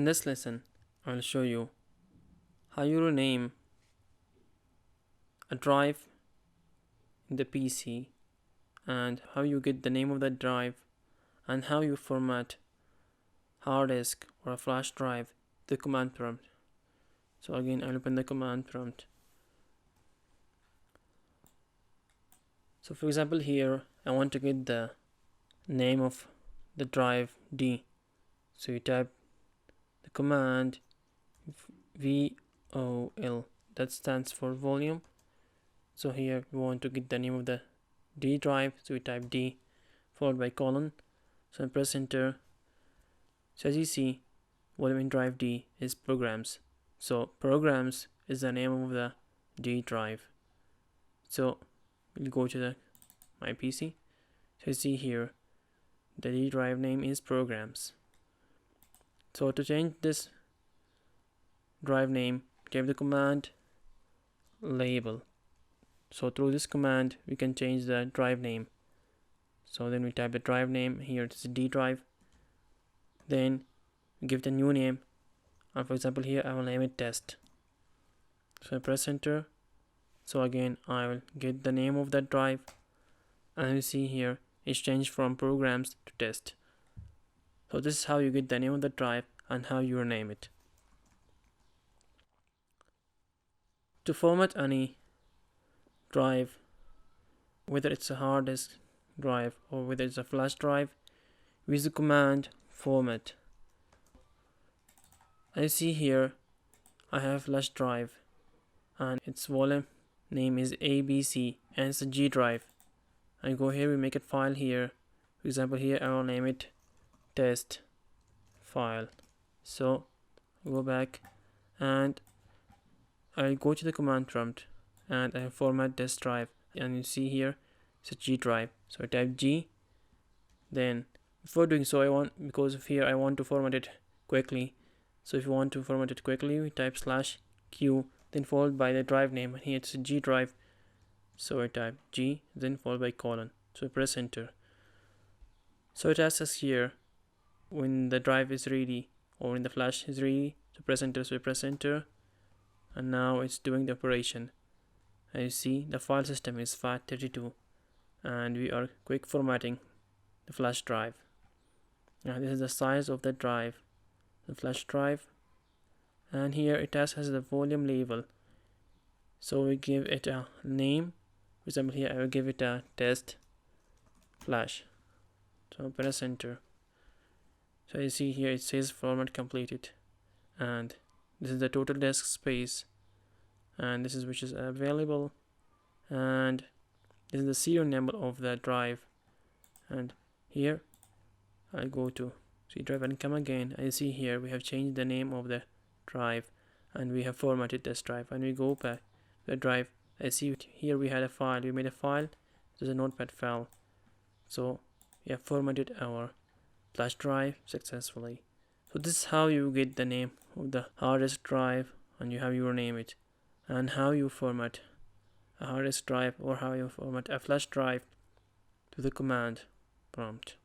In this lesson, I will show you how you rename a drive in the PC and how you get the name of that drive and how you format hard disk or a flash drive to the command prompt. So again, I'll open the command prompt. So for example, here I want to get the name of the drive D. So you type the command VOL, that stands for volume. So here we want to get the name of the D drive, so we type D followed by colon. So I press enter. So as you see, volume in drive D is programs. So programs is the name of the D drive. So we'll go to my PC. So you see here the D drive name is programs. So to change this drive name, type the command label. So through this command we can change the drive name. So then we type the drive name, here it is D drive, then give the new name, and for example here I will name it test. So I press enter. So again I will get the name of that drive, and you see here it's changed from programs to test. So this is how you get the name of the drive and how you rename it. To format any drive, whether it's a hard disk drive or whether it's a flash drive, use the command format. As you see here, I have flash drive and its volume name is ABC and it's a G drive. I go here, we make a file here. For example, here I will name it test file. So I go back and I'll go to the command prompt and I format this drive, and you see here it's a G drive. So I type G. Then before doing so, because of here I want to format it quickly. So if you want to format it quickly, we type /Q, then followed by the drive name, and here it's a G drive. So I type G, then followed by colon. So I press enter. So it asks us here when the drive is ready or when the flash is ready to press enter. So I press enter, and now it's doing the operation. As you see, the file system is FAT32 and we are quick formatting the flash drive. Now this is the size of the drive, the flash drive, and here it has the volume label. So we give it a name. For example, here I will give it a test flash. So press enter. So you see here it says format completed, and this is the total disk space, and this is which is available, and this is the serial number of the drive. And here I'll go to C drive and come again. I see here we have changed the name of the drive and we have formatted this drive. And we go back to the drive. I see here we had a file. We made a file. This is a notepad file. So we have formatted our flash drive successfully. So this is how you get the name of the hard disk drive, and you have your name it, and how you format a hard disk drive or how you format a flash drive to the command prompt.